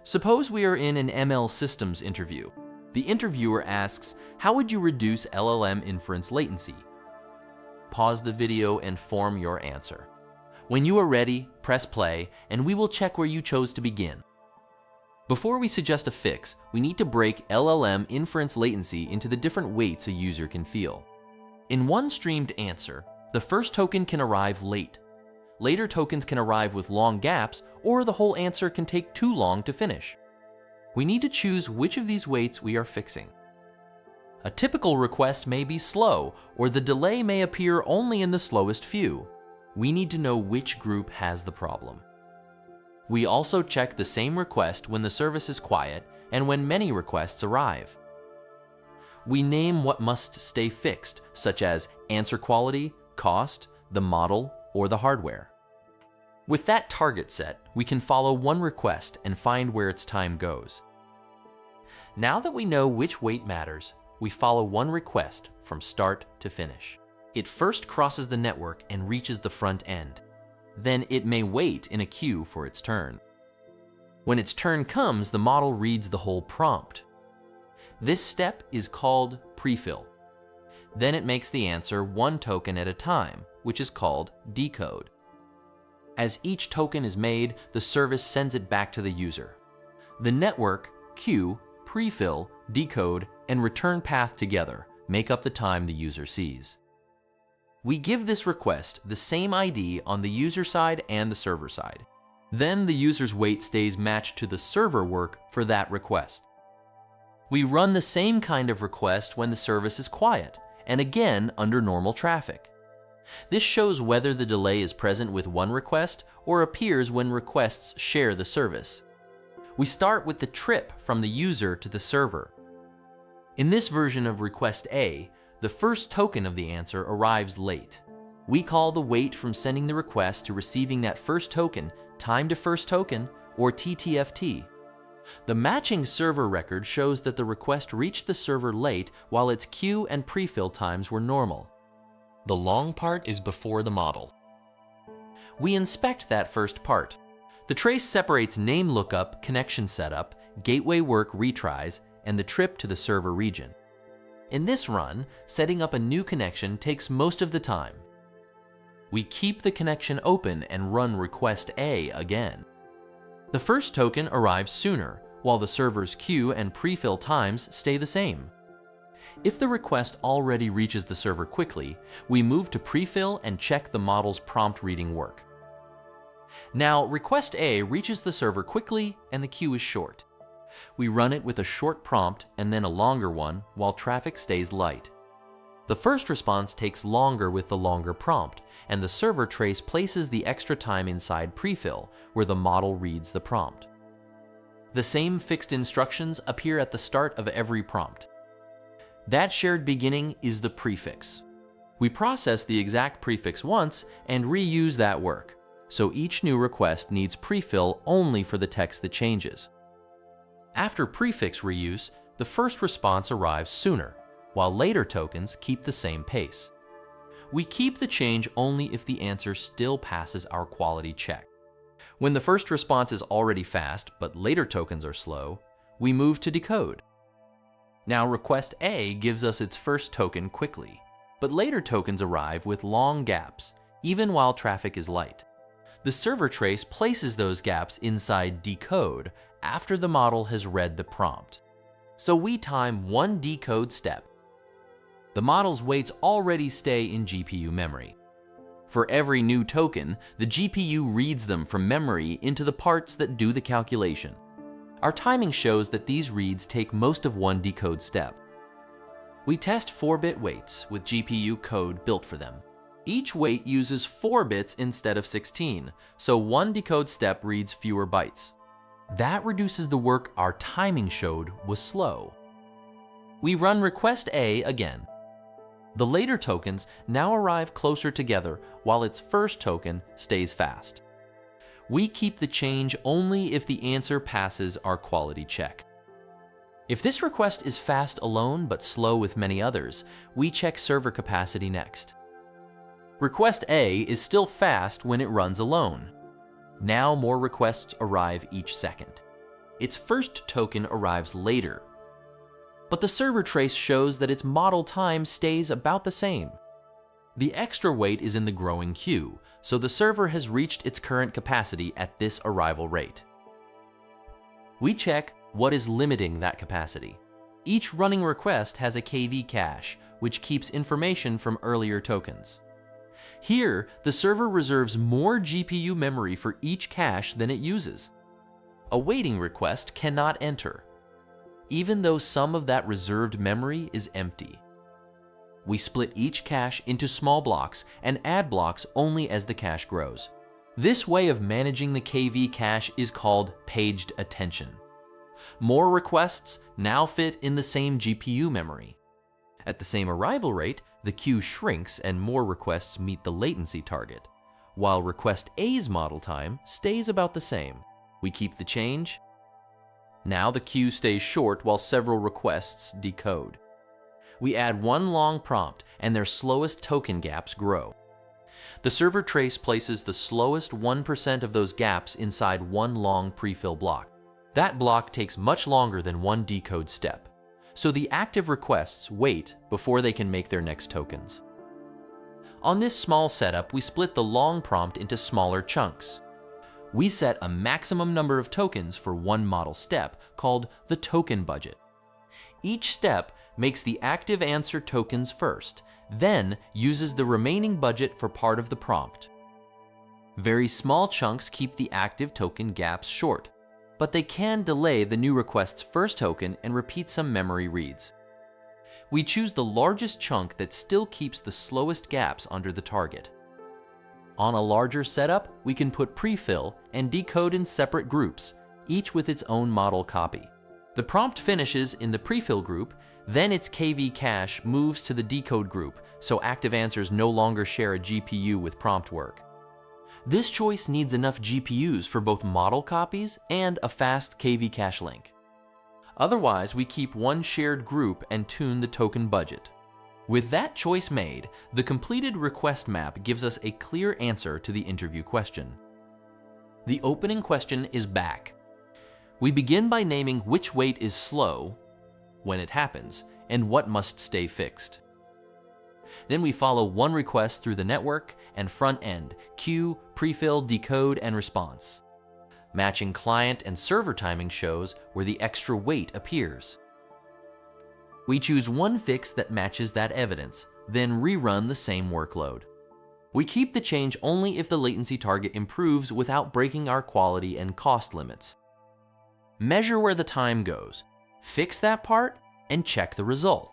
Suppose we are in an ML systems interview. The interviewer asks, how would you reduce LLM inference latency? Pause the video and form your answer. When you are ready, press play, and we will check where you chose to begin. Before we suggest a fix, we need to break LLM inference latency into the different weights a user can feel. In one streamed answer, the first token can arrive late. Later tokens can arrive with long gaps, or the whole answer can take too long to finish. We need to choose which of these weights we are fixing. A typical request may be slow, or the delay may appear only in the slowest few. We need to know which group has the problem. We also check the same request when the service is quiet and when many requests arrive. We name what must stay fixed, such as answer quality, cost, the model, or the hardware. With that target set, we can follow one request and find where its time goes. Now that we know which weight matters, we follow one request from start to finish. It first crosses the network and reaches the front end. Then it may wait in a queue for its turn. When its turn comes, the model reads the whole prompt. This step is called prefill. Then it makes the answer one token at a time, which is called decode. As each token is made, the service sends it back to the user. The network, queue, prefill, decode, and return path together make up the time the user sees. We give this request the same ID on the user side and the server side. Then the user's weight stays matched to the server work for that request. We run the same kind of request when the service is quiet, and again under normal traffic. This shows whether the delay is present with one request or appears when requests share the service. We start with the trip from the user to the server. In this version of request A, the first token of the answer arrives late. We call the wait from sending the request to receiving that first token time to first token, or TTFT. The matching server record shows that the request reached the server late while its queue and prefill times were normal. The long part is before the model. We inspect that first part. The trace separates name lookup, connection setup, gateway work retries, and the trip to the server region. In this run, setting up a new connection takes most of the time. We keep the connection open and run request A again. The first token arrives sooner, while the server's queue and prefill times stay the same. If the request already reaches the server quickly, we move to prefill and check the model's prompt reading work. Now, request A reaches the server quickly and the queue is short. We run it with a short prompt and then a longer one while traffic stays light. The first response takes longer with the longer prompt, and the server trace places the extra time inside prefill, where the model reads the prompt. The same fixed instructions appear at the start of every prompt. That shared beginning is the prefix. We process the exact prefix once and reuse that work, so each new request needs prefill only for the text that changes. After prefix reuse, the first response arrives sooner, while later tokens keep the same pace. We keep the change only if the answer still passes our quality check. When the first response is already fast, but later tokens are slow, we move to decode. Now request A gives us its first token quickly, but later tokens arrive with long gaps, even while traffic is light. The server trace places those gaps inside decode after the model has read the prompt. So we time one decode step. The model's weights already stay in GPU memory. For every new token, the GPU reads them from memory into the parts that do the calculation. Our timing shows that these reads take most of one decode step. We test 4-bit weights with GPU code built for them. Each weight uses 4 bits instead of 16, so one decode step reads fewer bytes. That reduces the work our timing showed was slow. We run request A again. The later tokens now arrive closer together while its first token stays fast. We keep the change only if the answer passes our quality check. If this request is fast alone but slow with many others, we check server capacity next. Request A is still fast when it runs alone. Now more requests arrive each second. its first token arrives later. But the server trace shows that its model time stays about the same. The extra wait is in the growing queue, so the server has reached its current capacity at this arrival rate. We check what is limiting that capacity. Each running request has a KV cache, which keeps information from earlier tokens. Here, the server reserves more GPU memory for each cache than it uses. A waiting request cannot enter, even though some of that reserved memory is empty. We split each cache into small blocks and add blocks only as the cache grows. This way of managing the KV cache is called PagedAttention. More requests now fit in the same GPU memory. At the same arrival rate, the queue shrinks and more requests meet the latency target, while request A's model time stays about the same. We keep the change. Now the queue stays short while several requests decode. We add one long prompt and their slowest token gaps grow. The server trace places the slowest 1% of those gaps inside one long prefill block. That block takes much longer than one decode step, so the active requests wait before they can make their next tokens. On this small setup, we split the long prompt into smaller chunks. We set a maximum number of tokens for one model step called the token budget. Each step makes the active answer tokens first, then uses the remaining budget for part of the prompt. Very small chunks keep the active token gaps short, but they can delay the new request's first token and repeat some memory reads. We choose the largest chunk that still keeps the slowest gaps under the target. On a larger setup, we can put prefill and decode in separate groups, each with its own model copy. The prompt finishes in the prefill group, then its KV cache moves to the decode group, so active answers no longer share a GPU with prompt work. This choice needs enough GPUs for both model copies and a fast KV cache link. Otherwise, we keep one shared group and tune the token budget. With that choice made, the completed request map gives us a clear answer to the interview question. The opening question is back. We begin by naming which wait is slow, when it happens, and what must stay fixed. Then we follow one request through the network and front end, queue, prefill, decode, and response. Matching client and server timing shows where the extra wait appears. We choose one fix that matches that evidence, then rerun the same workload. We keep the change only if the latency target improves without breaking our quality and cost limits. Measure where the time goes, fix that part, and check the result.